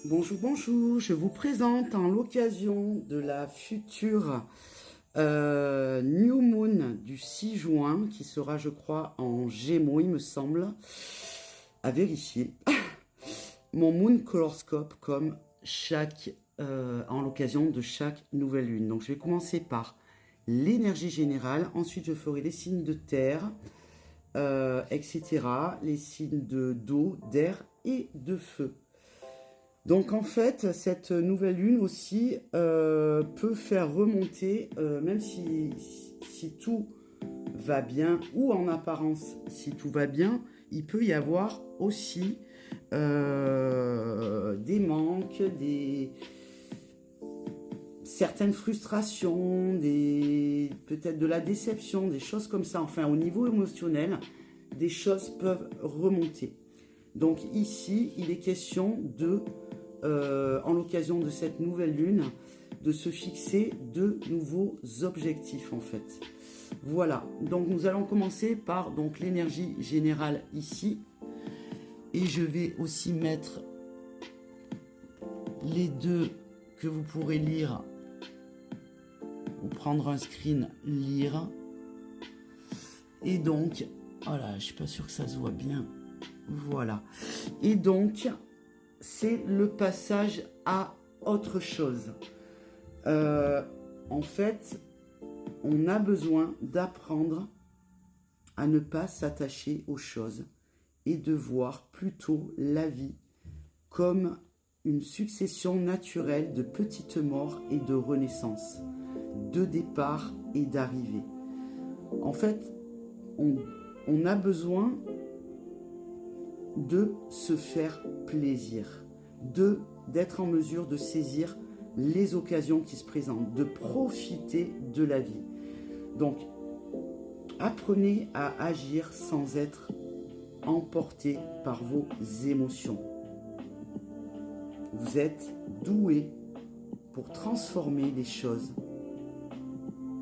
Bonjour, bonjour, je vous présente en l'occasion de la future New Moon du 6 juin, qui sera, je crois, en Gémeaux, il me semble, à vérifier, mon Moon Colorscope comme en l'occasion de chaque nouvelle lune. Donc je vais commencer par l'énergie générale, ensuite je ferai les signes de terre, etc., les signes d'eau, d'air et de feu. Donc en fait, cette nouvelle lune aussi peut faire remonter, même si tout va bien, ou en apparence si tout va bien, il peut y avoir aussi des manques, certaines frustrations, peut-être de la déception, des choses comme ça. Enfin, au niveau émotionnel, des choses peuvent remonter. Donc ici, il est question en l'occasion de cette nouvelle lune, de se fixer de nouveaux objectifs en fait. Voilà, donc nous allons commencer par donc l'énergie générale ici. Et je vais aussi mettre les deux que vous pourrez lire ou prendre un screen, lire. Et donc, voilà, je ne suis pas sûr que ça se voit bien. Voilà. Et donc, c'est le passage à autre chose. En fait, on a besoin d'apprendre à ne pas s'attacher aux choses et de voir plutôt la vie comme une succession naturelle de petites morts et de renaissances, de départ et d'arrivée. En fait, on a besoin de se faire plaisir, d'être en mesure de saisir les occasions qui se présentent, de profiter de la vie. Donc, apprenez à agir sans être emporté par vos émotions. Vous êtes doué pour transformer les choses,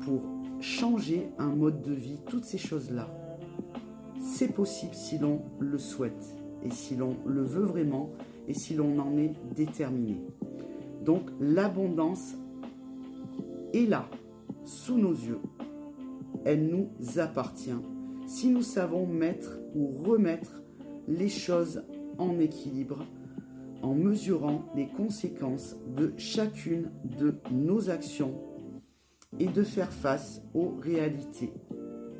pour changer un mode de vie, toutes ces choses-là. C'est possible si l'on le souhaite et si l'on le veut vraiment et si l'on en est déterminé. Donc l'abondance est là, sous nos yeux. Elle nous appartient. Si nous savons mettre ou remettre les choses en équilibre, en mesurant les conséquences de chacune de nos actions et de faire face aux réalités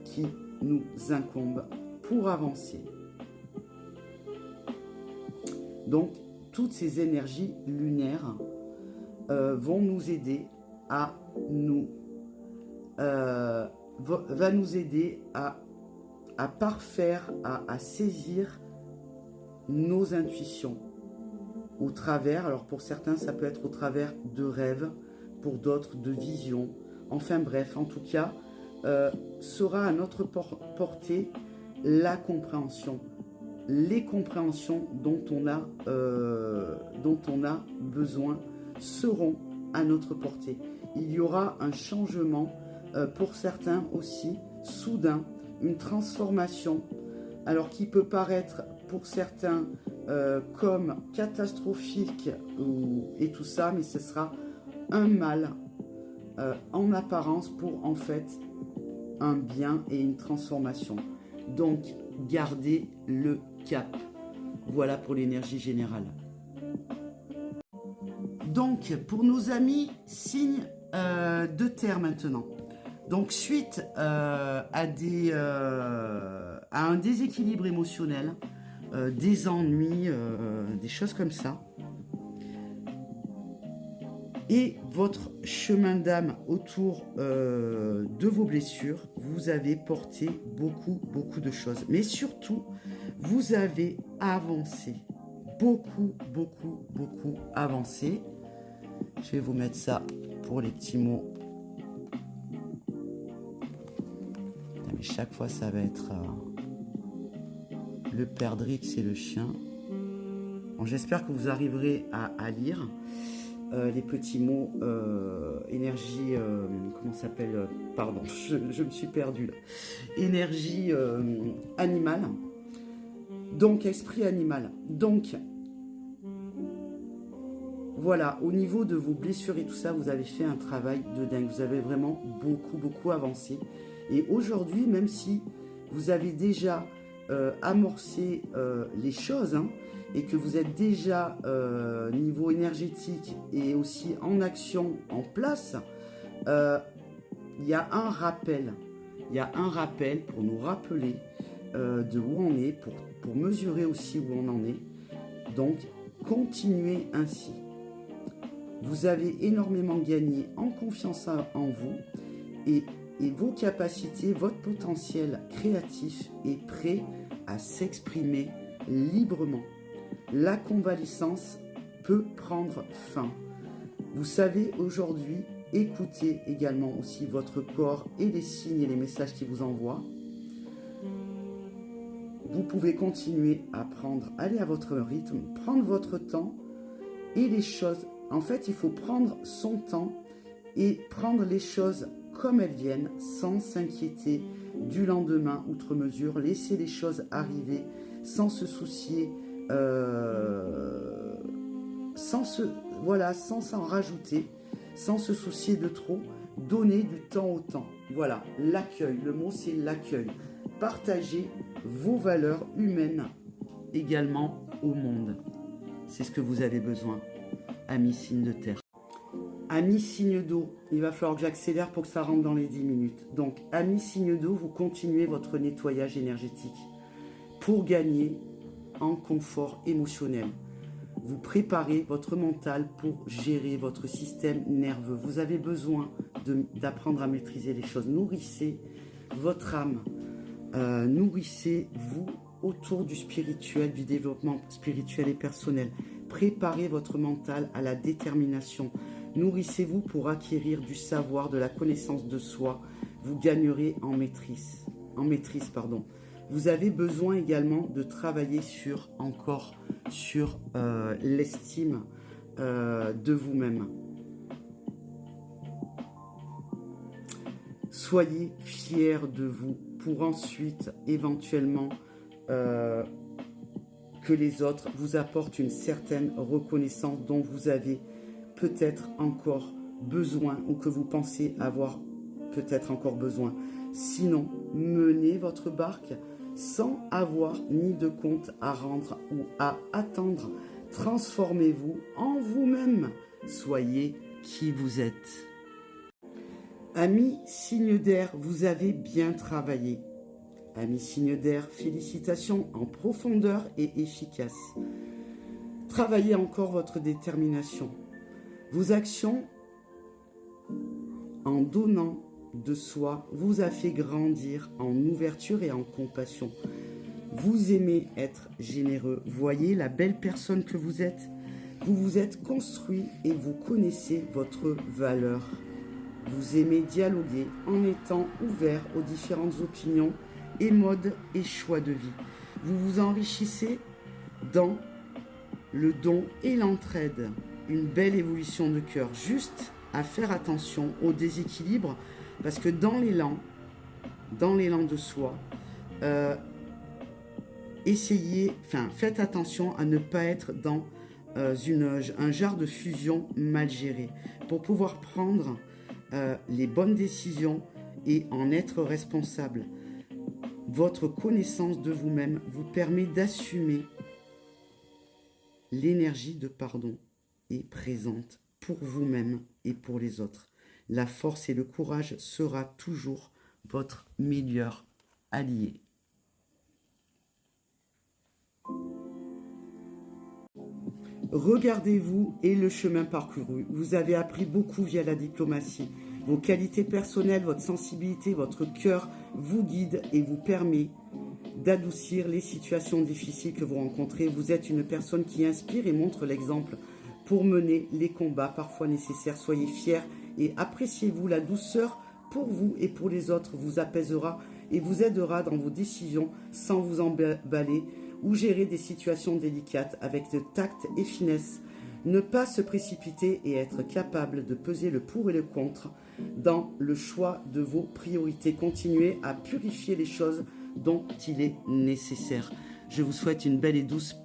qui nous incombent pour avancer. Donc, toutes ces énergies lunaires vont nous aider à va nous aider à parfaire, à saisir nos intuitions au travers, alors pour certains ça peut être au travers de rêves, pour d'autres de visions, enfin bref, en tout cas, sera à notre portée la compréhension, les compréhensions dont on a besoin seront à notre portée. Il y aura un changement pour certains aussi, soudain, une transformation, alors qui peut paraître pour certains comme catastrophique et tout ça, mais ce sera un mal en apparence pour en fait un bien et une transformation. Donc, gardez le cap. Voilà pour l'énergie générale. Donc, pour nos amis, signes de terre maintenant. Donc, suite à un déséquilibre émotionnel, des ennuis, des choses comme ça, et votre chemin d'âme autour de vos blessures, vous avez porté beaucoup de choses. Mais surtout, vous avez avancé. Beaucoup avancé. Je vais vous mettre ça pour les petits mots. Mais chaque fois, ça va être le perdrix et le chien. Bon, j'espère que vous arriverez à lire. Les petits mots, énergie, comment ça s'appelle, pardon, je me suis perdue là. Énergie animale, donc esprit animal. Donc, voilà, au niveau de vos blessures et tout ça, vous avez fait un travail de dingue. Vous avez vraiment beaucoup avancé. Et aujourd'hui, même si vous avez déjà amorcé les choses, hein, et que vous êtes déjà niveau énergétique et aussi en action, en place, il y a un rappel. Il y a un rappel pour nous rappeler de où on est, pour mesurer aussi où on en est. Donc, continuez ainsi. Vous avez énormément gagné en confiance en vous et vos capacités, votre potentiel créatif est prêt à s'exprimer librement. La convalescence peut prendre fin. Vous savez aujourd'hui écouter également aussi votre corps et les signes et les messages qu'il vous envoie. Vous pouvez continuer à aller à votre rythme, prendre votre temps et les choses. En fait, il faut prendre son temps et prendre les choses comme elles viennent, sans s'inquiéter du lendemain outre mesure, laisser les choses arriver sans se soucier, sans s'en rajouter, sans se soucier de trop, donner du temps au temps. Voilà, l'accueil, le mot c'est l'accueil. Partagez vos valeurs humaines également au monde. C'est ce que vous avez besoin, amis signes de terre. Amis signes d'eau, il va falloir que j'accélère pour que ça rentre dans les 10 minutes. Donc, amis signes d'eau, vous continuez votre nettoyage énergétique pour gagner en confort émotionnel. Vous préparez votre mental pour gérer votre système nerveux. Vous avez besoin d'apprendre à maîtriser les choses. Nourrissez votre âme. Nourrissez-vous autour du spirituel, du développement spirituel et personnel. Préparez votre mental à la détermination. Nourrissez-vous pour acquérir du savoir, de la connaissance de soi. Vous gagnerez en maîtrise. Vous avez besoin également de travailler sur l'estime de vous-même. Soyez fiers de vous pour ensuite éventuellement que les autres vous apportent une certaine reconnaissance dont vous avez peut-être encore besoin ou que vous pensez avoir peut-être encore besoin. Sinon, menez votre barque sans avoir ni de compte à rendre ou à attendre. Transformez-vous en vous-même. Soyez qui vous êtes. Amis signes d'air, vous avez bien travaillé. Amis signes d'air, félicitations en profondeur et efficace. Travaillez encore votre détermination. Vos actions en donnant de soi vous a fait grandir en ouverture et en compassion. Vous aimez être généreux. Voyez la belle personne que vous êtes. Vous vous êtes construit et vous connaissez votre valeur. Vous aimez dialoguer en étant ouvert aux différentes opinions et modes et choix de vie. Vous vous enrichissez dans le don et l'entraide. Une belle évolution de cœur. Juste à faire attention au déséquilibre parce que dans l'élan de soi, faites attention à ne pas être dans un genre de fusion mal géré pour pouvoir prendre les bonnes décisions et en être responsable. Votre connaissance de vous-même vous permet d'assumer l'énergie de pardon est présente pour vous-même et pour les autres. La force et le courage sera toujours votre meilleur allié. Regardez-vous et le chemin parcouru. Vous avez appris beaucoup via la diplomatie. Vos qualités personnelles, votre sensibilité, votre cœur vous guide et vous permet d'adoucir les situations difficiles que vous rencontrez. Vous êtes une personne qui inspire et montre l'exemple pour mener les combats parfois nécessaires. Soyez fiers et appréciez-vous. La douceur pour vous et pour les autres vous apaisera et vous aidera dans vos décisions sans vous emballer ou gérer des situations délicates avec de tact et finesse. Ne pas se précipiter et être capable de peser le pour et le contre dans le choix de vos priorités. Continuez à purifier les choses dont il est nécessaire. Je vous souhaite une belle et douce